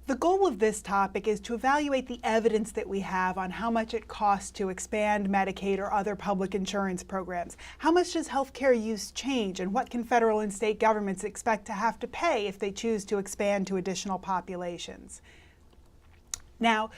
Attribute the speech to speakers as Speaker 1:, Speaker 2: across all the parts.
Speaker 1: The goal of this topic is to evaluate the evidence that we have on how much it costs to expand Medicaid or other public insurance programs. How much does healthcare use change, and what can federal and state governments expect to have to pay if they choose to expand to additional populations? Now,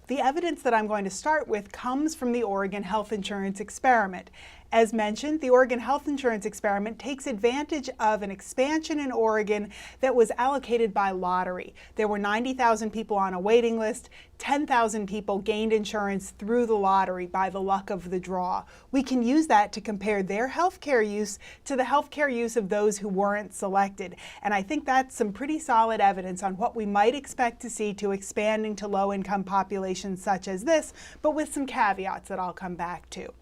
Speaker 1: the evidence that I'm going to start with comes from the Oregon Health Insurance Experiment. As mentioned, the Oregon Health Insurance Experiment takes advantage of an expansion in Oregon that was allocated by lottery. There were 90,000 people on a waiting list. 10,000 people gained insurance through the lottery by the luck of the draw. We can use that to compare their healthcare use to the healthcare use of those who weren't selected. And I think that's some pretty solid evidence on what we might expect to see to expanding to low-income populations such as this, but with some caveats that I'll come back to.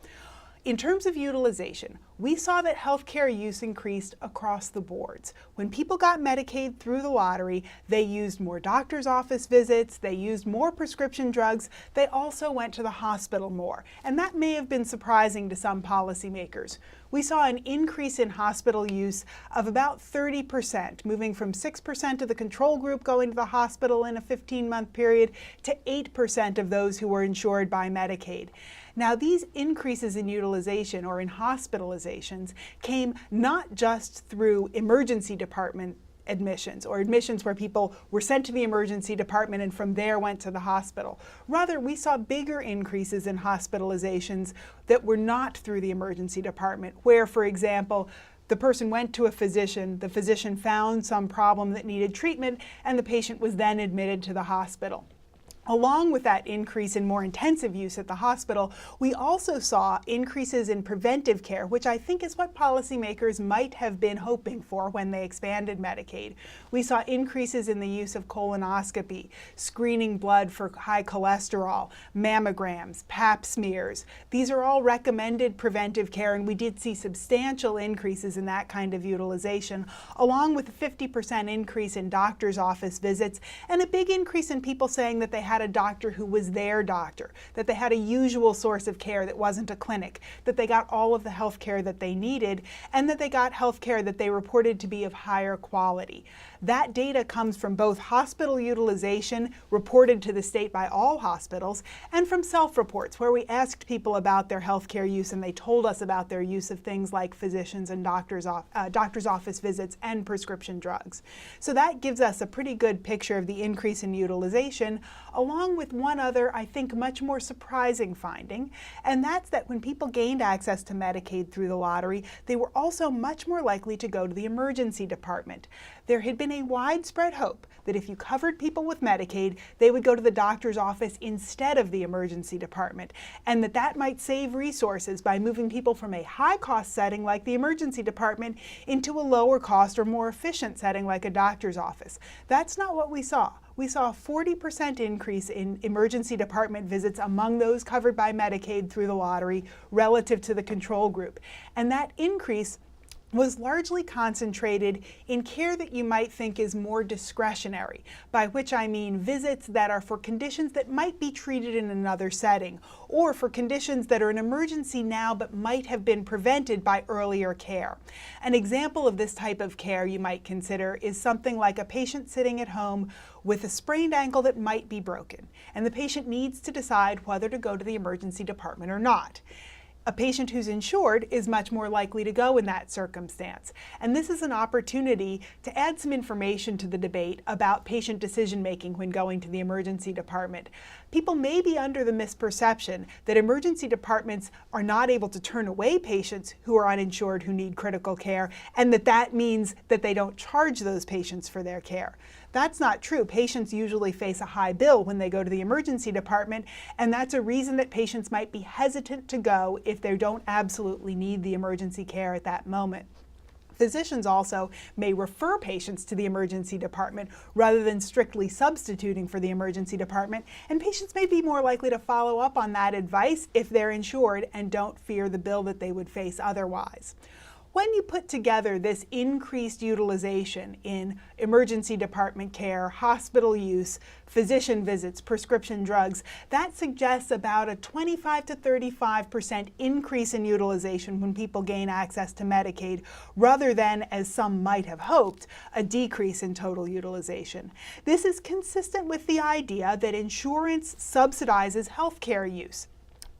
Speaker 1: In terms of utilization, we saw that healthcare use increased across the boards. When people got Medicaid through the lottery, they used more doctor's office visits, they used more prescription drugs, they also went to the hospital more. And that may have been surprising to some policymakers. We saw an increase in hospital use of about 30%, moving from 6% of the control group going to the hospital in a 15-month period to 8% of those who were insured by Medicaid. Now, these increases in utilization or in hospitalizations came not just through emergency department admissions or admissions where people were sent to the emergency department and from there went to the hospital. Rather, we saw bigger increases in hospitalizations that were not through the emergency department, where, for example, the person went to a physician, the physician found some problem that needed treatment, and the patient was then admitted to the hospital. Along with that increase in more intensive use at the hospital, we also saw increases in preventive care, which I think is what policymakers might have been hoping for when they expanded Medicaid. We saw increases in the use of colonoscopy, screening blood for high cholesterol, mammograms, pap smears. These are all recommended preventive care, and we did see substantial increases in that kind of utilization, along with a 50% increase in doctor's office visits and a big increase in people saying that they had a doctor who was their doctor, that they had a usual source of care that wasn't a clinic, that they got all of the health care that they needed, and that they got health care that they reported to be of higher quality. That data comes from both hospital utilization reported to the state by all hospitals and from self-reports where we asked people about their healthcare use and they told us about their use of things like physicians and doctor's office visits and prescription drugs. So that gives us a pretty good picture of the increase in utilization, along with one other, I think, much more surprising finding, and that's that when people gained access to Medicaid through the lottery, they were also much more likely to go to the emergency department. There had been a widespread hope that if you covered people with Medicaid, they would go to the doctor's office instead of the emergency department, and that might save resources by moving people from a high-cost setting like the emergency department into a lower-cost or more efficient setting like a doctor's office. That's not what we saw. We saw a 40% increase in emergency department visits among those covered by Medicaid through the lottery relative to the control group. And that increase was largely concentrated in care that you might think is more discretionary, by which I mean visits that are for conditions that might be treated in another setting, or for conditions that are an emergency now but might have been prevented by earlier care. An example of this type of care you might consider is something like a patient sitting at home with a sprained ankle that might be broken, and the patient needs to decide whether to go to the emergency department or not. A patient who's insured is much more likely to go in that circumstance. And this is an opportunity to add some information to the debate about patient decision-making when going to the emergency department. People may be under the misperception that emergency departments are not able to turn away patients who are uninsured who need critical care, and that means that they don't charge those patients for their care. That's not true. Patients usually face a high bill when they go to the emergency department, and that's a reason that patients might be hesitant to go if they don't absolutely need the emergency care at that moment. Physicians also may refer patients to the emergency department rather than strictly substituting for the emergency department, and patients may be more likely to follow up on that advice if they're insured and don't fear the bill that they would face otherwise. When you put together this increased utilization in emergency department care, hospital use, physician visits, prescription drugs, that suggests about a 25 to 35% increase in utilization when people gain access to Medicaid, rather than, as some might have hoped, a decrease in total utilization. This is consistent with the idea that insurance subsidizes healthcare use.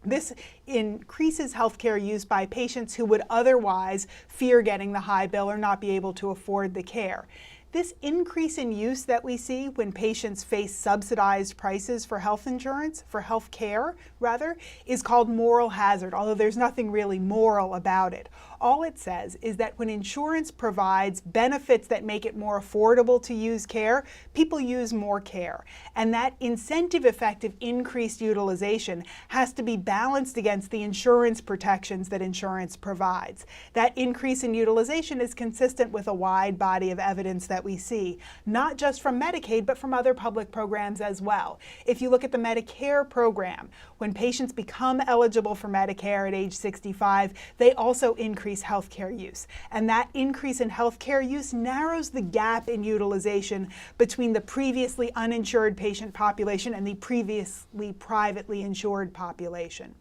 Speaker 1: This increases healthcare use by patients who would otherwise fear getting the high bill or not be able to afford the care. This increase in use that we see when patients face subsidized prices for health insurance, for health care rather, is called moral hazard, although there's nothing really moral about it. All it says is that when insurance provides benefits that make it more affordable to use care, people use more care. And that incentive effect of increased utilization has to be balanced against the insurance protections that insurance provides. That increase in utilization is consistent with a wide body of evidence that we see, not just from Medicaid, but from other public programs as well. If you look at the Medicare program, when patients become eligible for Medicare at age 65, they also increase healthcare use. And that increase in healthcare use narrows the gap in utilization between the previously uninsured patient population and the previously privately insured population.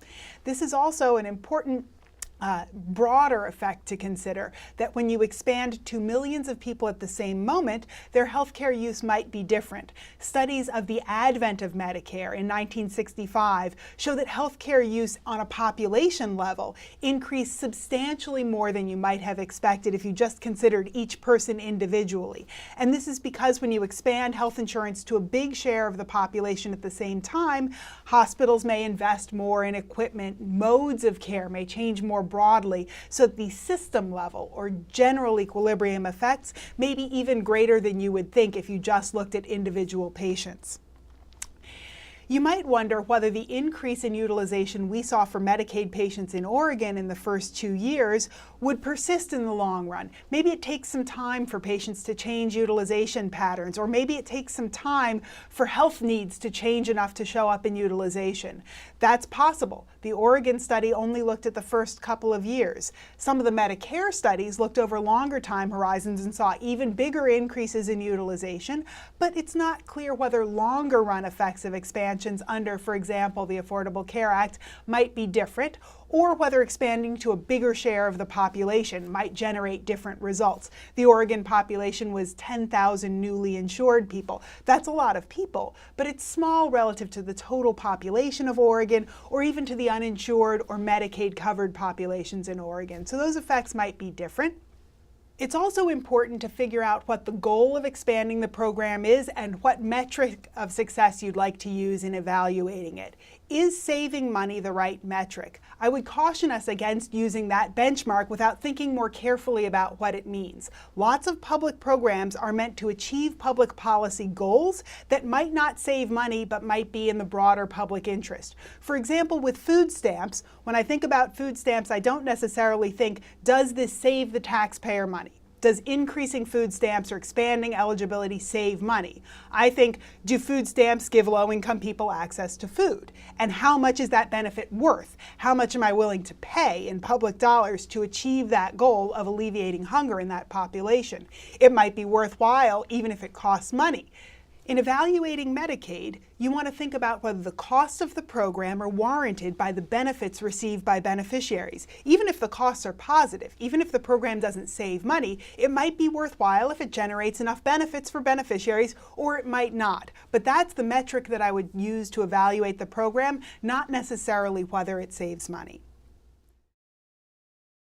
Speaker 1: This is also an important broader effect to consider, that when you expand to millions of people at the same moment, their healthcare use might be different. Studies of the advent of Medicare in 1965 show that healthcare use on a population level increased substantially more than you might have expected if you just considered each person individually. And this is because when you expand health insurance to a big share of the population at the same time, hospitals may invest more in equipment, modes of care may change more broadly, so that the system level or general equilibrium effects may be even greater than you would think if you just looked at individual patients. You might wonder whether the increase in utilization we saw for Medicaid patients in Oregon in the first 2 years would persist in the long run. Maybe it takes some time for patients to change utilization patterns, or maybe it takes some time for health needs to change enough to show up in utilization. That's possible. The Oregon study only looked at the first couple of years. Some of the Medicare studies looked over longer time horizons and saw even bigger increases in utilization, but it's not clear whether longer run effects of expansion under, for example, the Affordable Care Act might be different, or whether expanding to a bigger share of the population might generate different results. The Oregon population was 10,000 newly insured people. That's a lot of people, but it's small relative to the total population of Oregon, or even to the uninsured or Medicaid-covered populations in Oregon. So those effects might be different. It's also important to figure out what the goal of expanding the program is and what metric of success you'd like to use in evaluating it. Is saving money the right metric? I would caution us against using that benchmark without thinking more carefully about what it means. Lots of public programs are meant to achieve public policy goals that might not save money but might be in the broader public interest. For example, with food stamps, when I think about food stamps, I don't necessarily think, does this save the taxpayer money? Does increasing food stamps or expanding eligibility save money? I think, do food stamps give low-income people access to food? And how much is that benefit worth? How much am I willing to pay in public dollars to achieve that goal of alleviating hunger in that population? It might be worthwhile even if it costs money. In evaluating Medicaid, you want to think about whether the costs of the program are warranted by the benefits received by beneficiaries. Even if the costs are positive, even if the program doesn't save money, it might be worthwhile if it generates enough benefits for beneficiaries, or it might not. But that's the metric that I would use to evaluate the program, not necessarily whether it saves money.